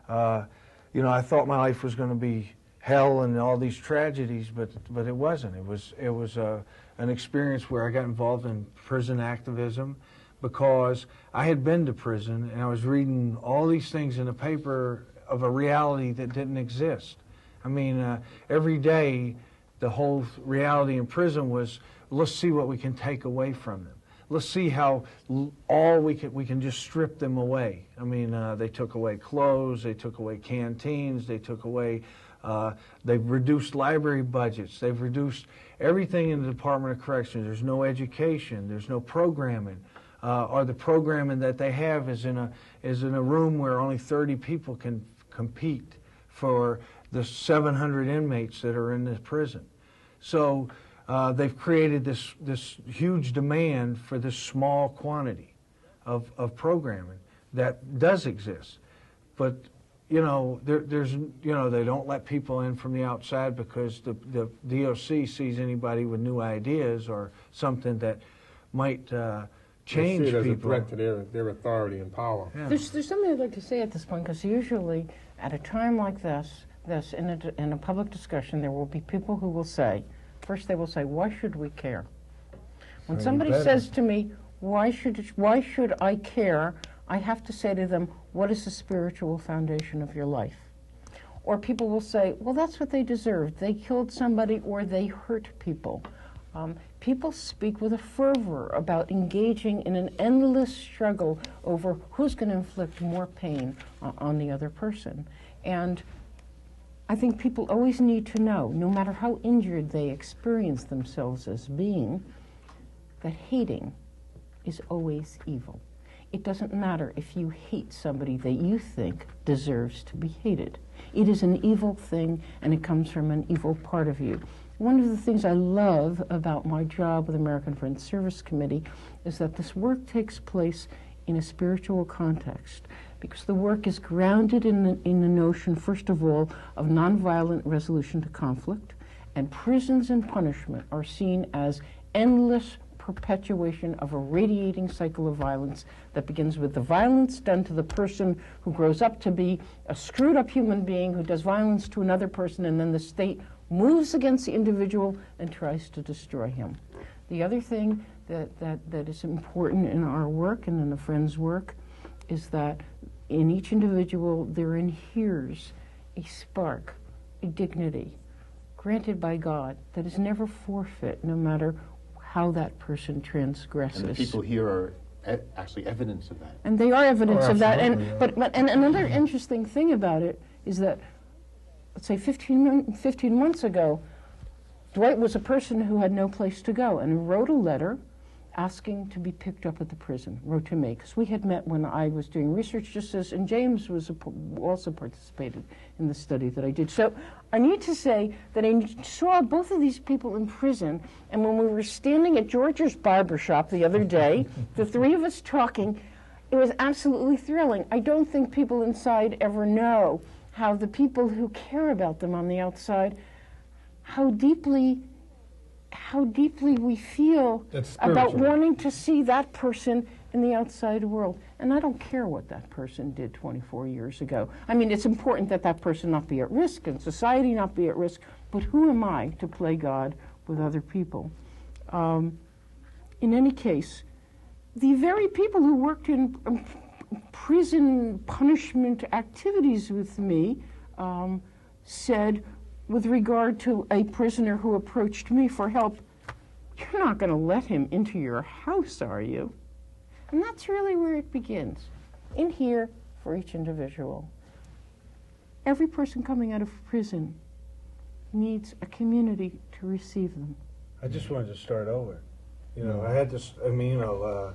C: you know, I thought my life was going to be hell and all these tragedies, but it wasn't. It was an experience where I got involved in prison activism because I had been to prison and I was reading all these things in the paper of a reality that didn't exist. I mean, every day the whole reality in prison was, let's see what we can take away from them. Let's see how all we can just strip them away. I mean, they took away clothes, they took away canteens, they took away, they've reduced library budgets, they've reduced everything in the Department of Corrections. There's no education, there's no programming. Or the programming that they have is in a room where only 30 people can compete for the 700 inmates that are in the prison. So they've created this huge demand for this small quantity of programming that does exist. But, you know, they don't let people in from the outside because the DOC sees anybody with new ideas or something that might change
F: they see it as
C: people.
F: a threat to their authority and power.
C: Yeah.
D: There's something I'd like to say at this point, because usually at a time like this in a public discussion, there will be people who will say, first they will say, why should we care? When somebody says to me, why should I care, I have to say to them, what is the spiritual foundation of your life? Or people will say, well, that's what they deserved. They killed somebody or they hurt people. People speak with a fervor about engaging in an endless struggle over who's going to inflict more pain on the other person. And I think people always need to know, no matter how injured they experience themselves as being, that hating is always evil. It doesn't matter if you hate somebody that you think deserves to be hated. It is an evil thing, and it comes from an evil part of you. One of the things I love about my job with American Friends Service Committee is that this work takes place in a spiritual context, because the work is grounded in the notion, first of all, of nonviolent resolution to conflict, and prisons and punishment are seen as endless perpetuation of a radiating cycle of violence that begins with the violence done to the person who grows up to be a screwed up human being who does violence to another person, and then the state moves against the individual and tries to destroy him. The other thing that is important in our work and in the Friends' work is that in each individual there inheres a spark, a dignity granted by God that is never forfeit, no matter how that person transgresses.
B: And the people here are actually evidence of that.
D: And they are evidence of that. And
F: yeah.
D: but another interesting thing about it is that, let's say 15 months ago, Dwight was a person who had no place to go and wrote a letter asking to be picked up at the prison, wrote to me, because we had met when I was doing research, just as, and James was also participated in the study that I did. So I need to say that I saw both of these people in prison, and when we were standing at George's barbershop the other day, the three of us talking, it was absolutely thrilling. I don't think people inside ever know how the people who care about them on the outside, how deeply we feel about wanting to see that person in the outside world. And I don't care what that person did 24 years ago. I mean, it's important that that person not be at risk and society not be at risk, but who am I to play God with other people? In any case, the very people who worked in prison punishment activities with me said, with regard to a prisoner who approached me for help, you're not going to let him into your house, are you? And that's really where it begins, in here for each individual. Every person coming out of prison needs a community to receive them.
C: I just wanted to start over. You know, I had this, I mean, you know...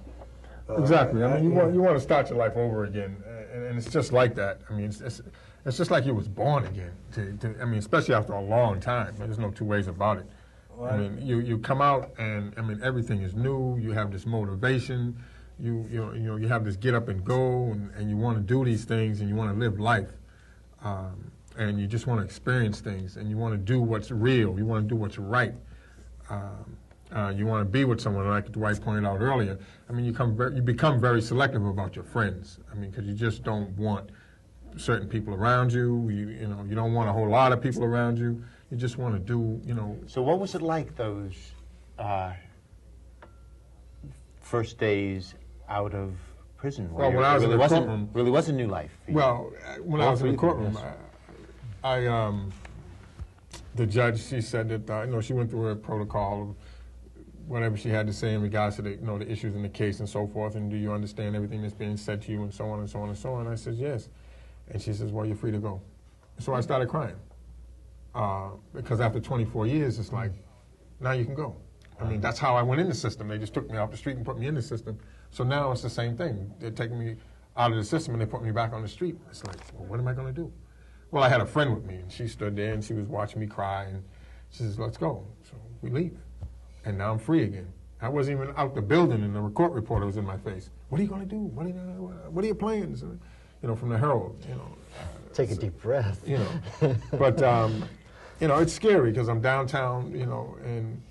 F: Exactly. I mean, you want to start your life over again, and it's just like that. I mean, it's just like you was born again. I mean, especially after a long time. There's no two ways about it. Well, I mean, you come out, and I mean, everything is new. You have this motivation. you have this get up and go, and you want to do these things, and you want to live life, and you just want to experience things, and you want to do what's real, you want to do what's right. You want to be with someone, like Dwight pointed out earlier. I mean, you become very selective about your friends. I mean, because you just don't want certain people around you. You don't want a whole lot of people around you. You just want to do,
B: So what was it like those first days out of prison?
F: Well, when I was in the courtroom,
B: really was a new life for you.
F: Well, when I was in the courtroom, the judge, she said that she went through a protocol of whatever she had to say in regards to the issues in the case and so forth, and do you understand everything that's being said to you, and so on and so on and so on. And I said yes, and she says, well, you're free to go. So I started crying because after 24 years, it's like, now you can go. I mean, that's how I went in the system. They just took me off the street and put me in the system. So now it's the same thing. They're taking me out of the system and they put me back on the street. It's like, well, what am I going to do? Well, I had a friend with me, and she stood there and she was watching me cry, and she says, let's go. So we leave. And now I'm free again. I wasn't even out the building, and the court reporter was in my face. What are you going to do? What are your plans? From the Herald.
A: Take a deep breath.
F: But it's scary because I'm downtown. And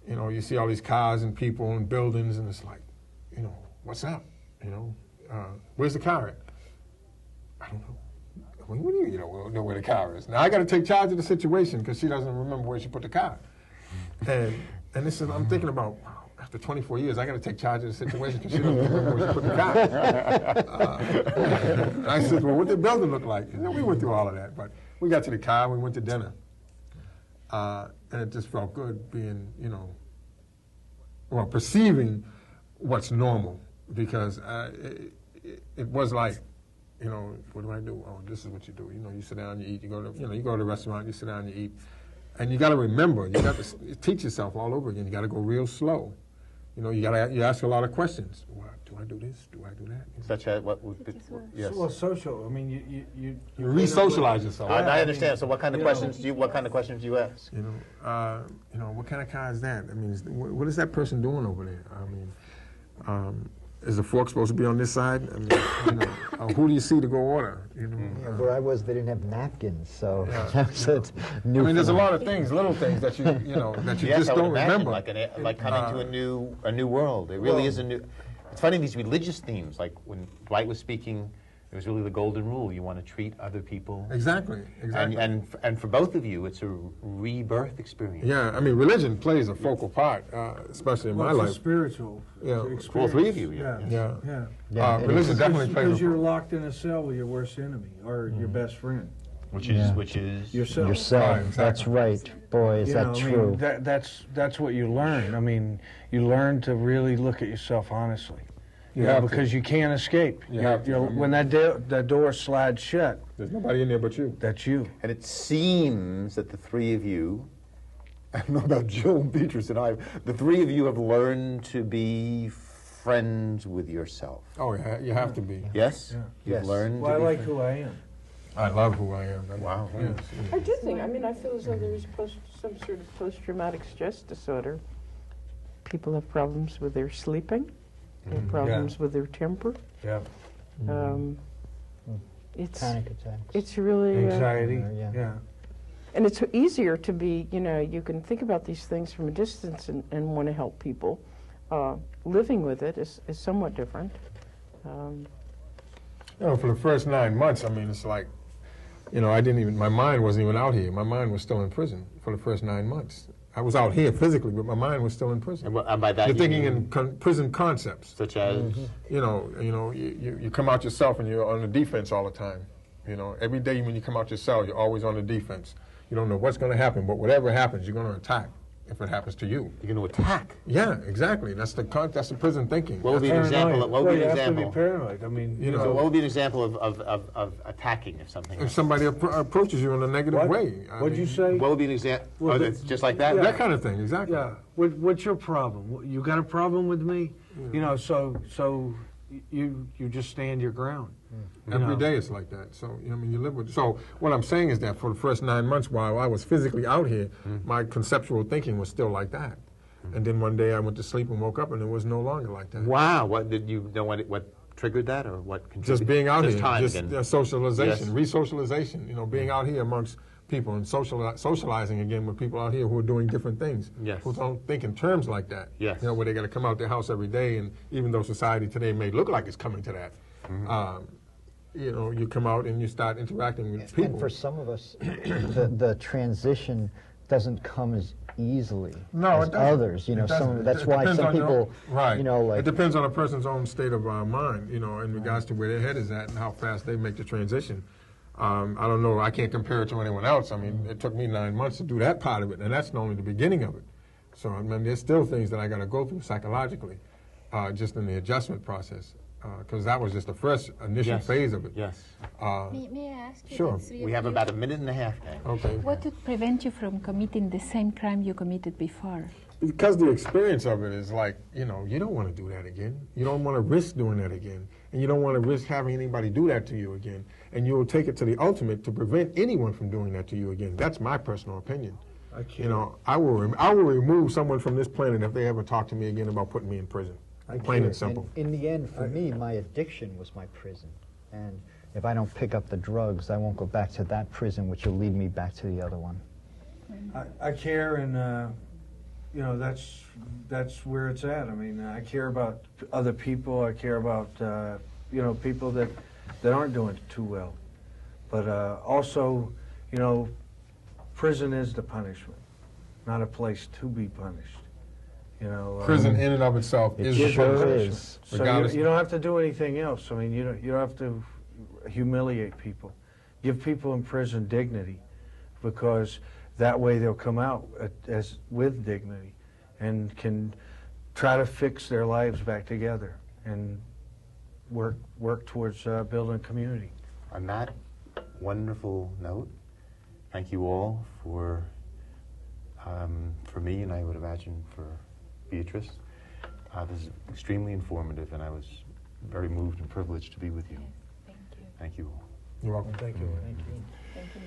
F: you see all these cars and people and buildings, and it's like, what's up? Where's the car at? I don't know. What do you don't know where the car is? Now I got to take charge of the situation because she doesn't remember where she put the car. And this is, I'm thinking about, wow, after 24 years, I got to take charge of the situation because she doesn't remember where she put the car. I said, well, what did the building look like? We went through all of that, but we got to the car, we went to dinner. And it just felt good being, perceiving what's normal, because it was like, what do I do? Oh, this is what you do. You sit down, you eat. You go to the restaurant, you sit down, you eat. And you got to remember, you got to teach yourself all over again. You got to go real slow. You ask a lot of questions. Well, do I do this? Do I do that?
B: Such as what would be? Yes.
C: Well, social. I mean, you
F: re-socialize yourself.
B: I understand. So what kind of questions do you? What kind of questions do you ask?
F: What kind of car is that? I mean, what is that person doing over there? I mean, is the fork supposed to be on this side? I mean, who do you see to go order?
A: Where I was, they didn't have napkins, so
F: that new. I mean, there's a lot of things, little things that you
B: yes,
F: just don't remember.
B: Like coming to a new world. It really is a new. It's funny, these religious themes, like when Dwight was speaking, it was really the golden rule. You want to treat other people
F: exactly.
B: And for both of you, it's a rebirth experience.
F: Yeah, I mean, religion plays a focal part, especially in my life.
C: It's a spiritual experience.
B: All three of you.
F: Yeah. Religion definitely plays.
C: Because you're locked in a cell with your worst enemy or your best friend.
B: Which is
C: yourself.
A: Yourself. Exactly. That's right. Boy, is that true.
C: I mean, that's what you learn. I mean, you learn to really look at yourself honestly. Because you can't escape. When that door slides shut,
F: there's nobody in there but you.
C: That's you.
B: And it seems that the three of you, I don't know about Jill, Beatriz, and I, the three of you have learned to be friends with yourself.
F: Oh, yeah, you have to be.
B: Yes?
A: Yeah.
B: You've learned
C: Well,
B: to
C: I
B: be
C: like who I am.
F: I love who I am.
B: Wow.
F: Yes.
D: I do think, I feel as though there's some sort of post-traumatic stress disorder. People have problems with their sleeping. They have problems with their temper.
C: Yeah.
D: It's
A: Panic attacks.
D: It's really
C: Anxiety.
A: Yeah.
D: and it's easier to be. You can think about these things from a distance and want to help people. Living with it is somewhat different.
F: For the first 9 months, I mean, it's like, my mind wasn't even out here. My mind was still in prison for the first 9 months. I was out here physically, but my mind was still in prison.
B: And by that
F: you're thinking in prison concepts.
B: Such as?
F: You come out yourself and you're on the defense all the time. Every day when you come out your cell, you're always on the defense. You don't know what's going to happen, but whatever happens, you're going to attack if it happens to you.
B: You're going to attack?
F: Yeah, exactly. That's the prison thinking.
B: What would be an example?
C: You have to be paranoid. I mean,
B: so what would be an example of attacking if something happens?
F: If somebody approaches you in a negative way.
C: What'd you say?
B: What would be an example? It's just like that?
C: Yeah.
F: That kind of thing, exactly.
C: Yeah. What's your problem? You got a problem with me? So you just stand your ground.
F: Every day it's like that. So, you live with. So, what I'm saying is that for the first 9 months while I was physically out here, my conceptual thinking was still like that. And then one day I went to sleep and woke up, and it was no longer like that.
B: Wow. What did you know? What triggered that, or what contributed?
F: Just being out here,
B: time
F: just
B: again.
F: socialization,
B: Yes.
F: re-socialization. You know, being out here amongst people and socializing again with people out here who are doing different things.
B: Yes.
F: Who don't think in terms like that.
B: Yes.
F: You know, where they got to come out their house every day, and even though society today may look like it's coming to that, you know, you come out and you start interacting with people.
A: And for some of us, the transition doesn't come as easily as
F: it doesn't.
A: others. You know,
F: It doesn't.
A: that's
F: It
A: why
F: depends
A: some
F: on your-
A: people,
F: right.
A: you know, like...
F: It depends on a person's own state of mind, you know, in regards to where their head is at and how fast they make the transition. I don't know, I can't compare it to anyone else. I mean, it took me 9 months to do that part of it, and that's only the beginning of it. So, I mean, there's still things that I got to go through psychologically, just in the adjustment process, because that was just the first initial phase of it.
B: Yes.
E: May I ask you?
F: Sure.
B: We have about a minute and a half, gang.
F: Okay.
E: What would prevent you from committing the same crime you committed before?
F: Because the experience of it is like, you know, you don't want to do that again. You don't want to risk doing that again. And you don't want to risk having anybody do that to you again. And you'll take it to the ultimate to prevent anyone from doing that to you again. That's my personal opinion. You know, I will remove someone from this planet if they ever talk to me again about putting me in prison. Plain and simple.
A: And in the end, for me, my addiction was my prison. And if I don't pick up the drugs, I won't go back to that prison, which will lead me back to the other one.
C: I care, and you know, that's where it's at. I mean, I care about other people. I care about you know, people that aren't doing too well. But also, you know, prison is the punishment, not a place to be punished. You know,
F: Prison in and of itself is the
A: sure
F: punishment.
A: is.
C: So
F: Regardless.
C: you don't have to do anything else. I mean, you don't have to humiliate people. Give people in prison dignity, because that way they'll come out with dignity and can try to fix their lives back together and work towards building a community.
B: On that wonderful note, thank you all for me, and I would imagine for Beatrice. This is extremely informative, and I was very moved and privileged to be with you.
E: Thank you.
B: Thank you all.
F: You're welcome.
C: Thank you.
A: Thank you.
E: Thank you.